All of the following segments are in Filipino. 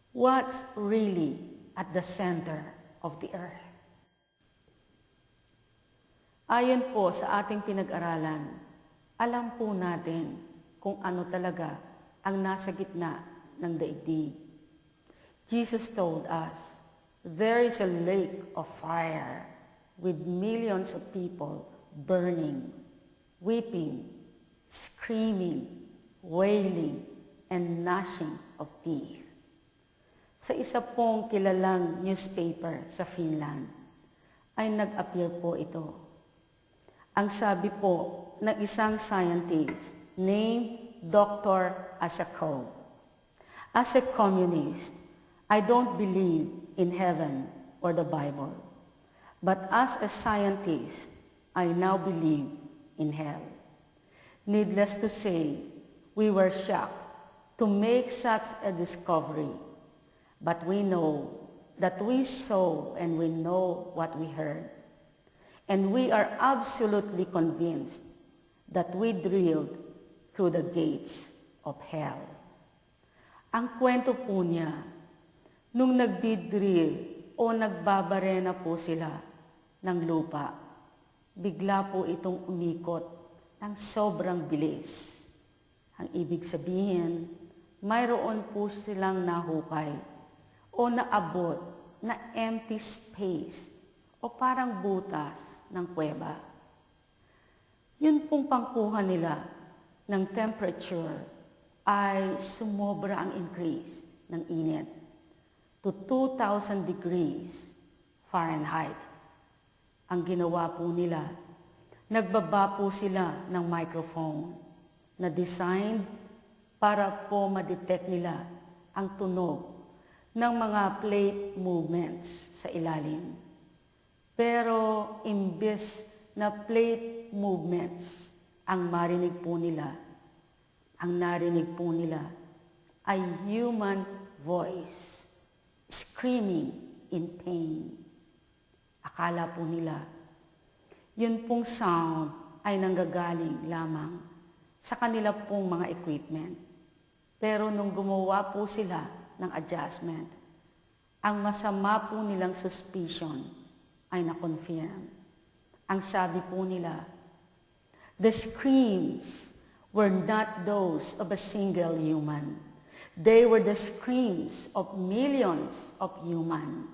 What's really at the center of the earth? Ayon po sa ating pinag-aralan, alam po natin kung ano talaga ang nasa gitna ng daigdig. Jesus told us, there is a lake of fire with millions of people burning, weeping, screaming, wailing, and gnashing of teeth. Sa isa pong kilalang newspaper sa Finland, ay nag-appear po ito. Ang sabi po ng isang scientist named Dr. Asakov, as a communist, I don't believe in heaven or the Bible. But as a scientist, I now believe in hell. Needless to say, we were shocked to make such a discovery. But we know that we saw and we know what we heard. And we are absolutely convinced that we drilled through the gates of hell. Ang kwento po niya, nung nagdidrill o nagbabarena po sila ng lupa, bigla po itong umikot ng sobrang bilis. Ang ibig sabihin, mayroon po silang nahukay o naabot na empty space o parang butas ng kuweba. Yun pong pangkuha nila ng temperature ay sumobra ang increase ng init to 2,000 degrees Fahrenheit. Ang ginawa po nila, nagbaba po sila ng microphone na designed para po ma-detect nila ang tunog ng mga plate movements sa ilalim. Pero imbes na plate movements ang marinig po nila, ang narinig po nila ay human voice, screaming in pain. Akala po nila, yun pong sound ay nanggagaling lamang sa kanila pong mga equipment. Pero nung gumawa po sila ng adjustment, ang masama po nilang suspicion ay na-confirm. Ang sabi po nila, the screams were not those of a single human. They were the screams of millions of humans.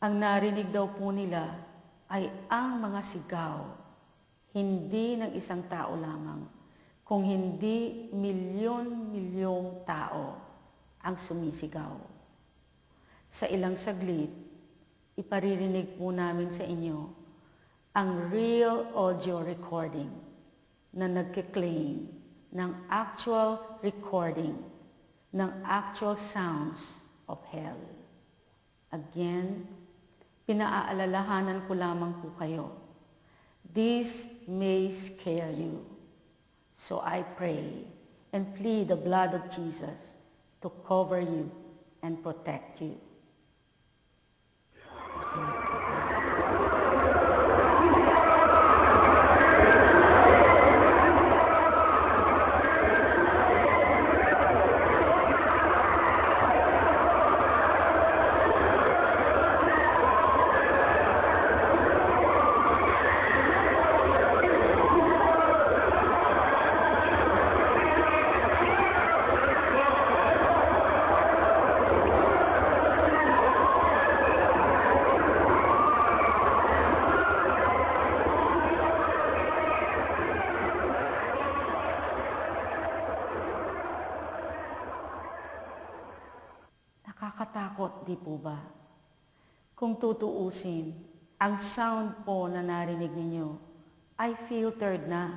Ang narinig daw po nila ay ang mga sigaw, hindi ng isang tao lamang, kung hindi milyon-milyong tao ang sumisigaw. Sa ilang saglit, iparirinig po namin sa inyo ang real audio recording na nagkiklaim ng actual recording ng actual sounds of hell. Again, pinaaalalahanan ko lamang po kayo. This may scare you. So I pray and plead the blood of Jesus to cover you and protect you. Nakakatakot, di po ba? Kung tutuusin, ang sound po na narinig ninyo ay filtered na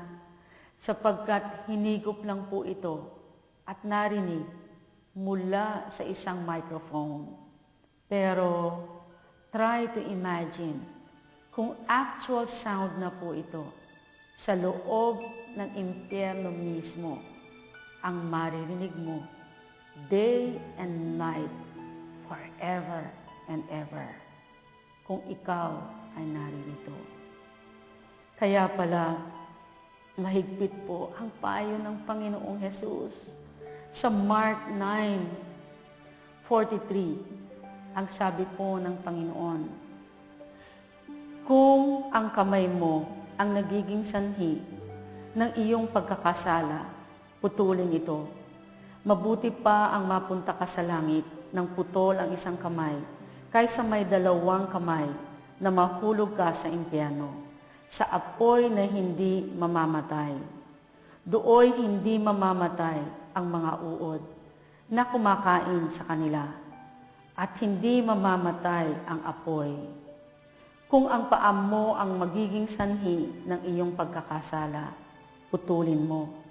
sapagkat hinigop lang po ito at narinig mula sa isang microphone. Pero try to imagine kung actual sound na po ito sa loob ng impyerno mismo ang maririnig mo day and night, forever and ever, kung ikaw ay naririto. Kaya pala, mahigpit po ang payo ng Panginoong Hesus sa Mark 9. 43, ang sabi po ng Panginoon, kung ang kamay mo ang nagiging sanhi ng iyong pagkakasala, putulin ito. Mabuti pa ang mapunta ka sa langit ng putol ang isang kamay, kaysa may dalawang kamay na mahulog ka sa impyerno, sa apoy na hindi mamamatay. Dooy hindi mamamatay ang mga uod na kumakain sa kanila, at hindi mamamatay ang apoy. Kung ang paa mo ang magiging sanhi ng iyong pagkakasala, putulin mo.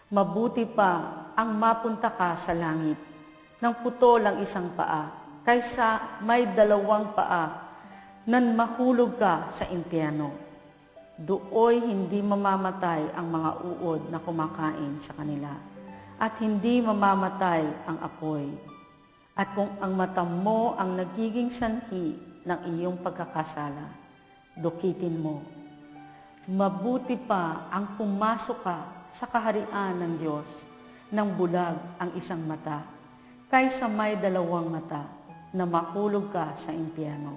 Mabuti pa ang mapunta ka sa langit ng putol ang isang paa, kaysa may dalawang paa na mahulog ka sa impyerno. Dooy hindi mamamatay ang mga uod na kumakain sa kanila, at hindi mamamatay ang apoy. At kung ang mata mo ang nagiging sanhi ng iyong pagkakasala, dukitin mo. Mabuti pa ang pumasok ka sa kaharian ng Diyos ng bulag ang isang mata, kaysa may dalawang mata na mahulog ka sa impyerno.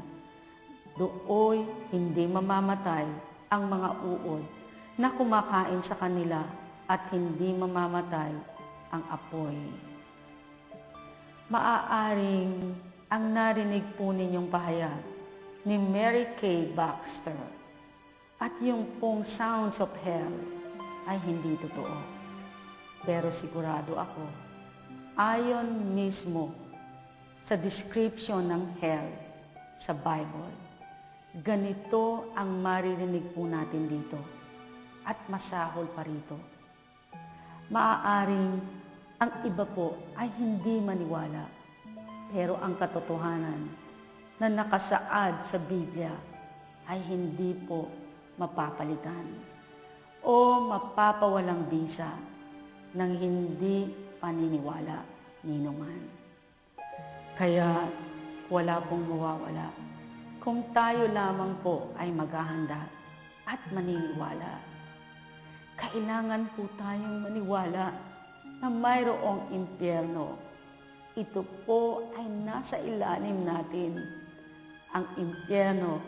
Dooy hindi mamamatay ang mga uod na kumakain sa kanila, at hindi mamamatay ang apoy. Maaaring ang narinig po ninyong pahayag ni Mary Kay Baxter at yung pong sounds of hell ay hindi totoo. Pero sigurado ako, ayon mismo sa description ng hell sa Bible, ganito ang maririnig po natin dito, at masahol pa rito. Maaaring ang iba po ay hindi maniwala, pero ang katotohanan na nakasaad sa Biblia ay hindi po mapapalitan o mapapawalang bisa ng hindi paniniwala ninuman. Kaya wala pong mawawala kung tayo lamang po ay maghahanda at maniniwala. Kailangan po tayong maniwala na mayroong impyerno. Ito po ay nasa ilalim natin. Ang impyerno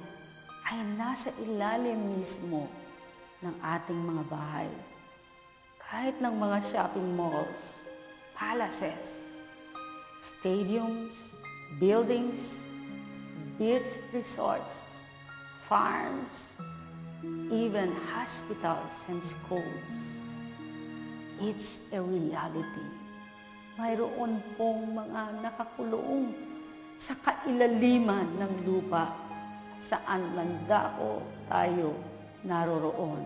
ay nasa ilalim mismo ng ating mga bahay. Kahit ng mga shopping malls, palaces, stadiums, buildings, beach resorts, farms, even hospitals and schools. It's a reality. Mayroon pong mga nakakulong sa kailaliman ng lupa, saan man dako tayo naroroon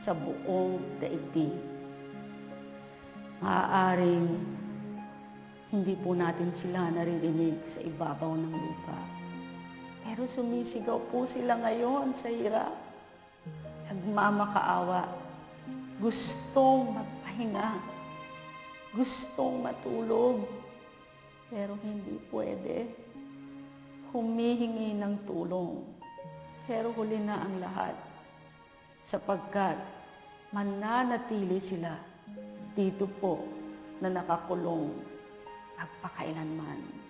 sa buong daigdig. Maaaring hindi po natin sila naririnig sa ibabaw ng lupa, pero sumisigaw po sila ngayon sa hirap. Nagmamakaawa, gustong magpahinga, gustong matulog, pero hindi pwede. Humihingi ng tulong, pero huli na ang lahat, sapagkat mananatili sila dito po na nakakulong magpakailanman.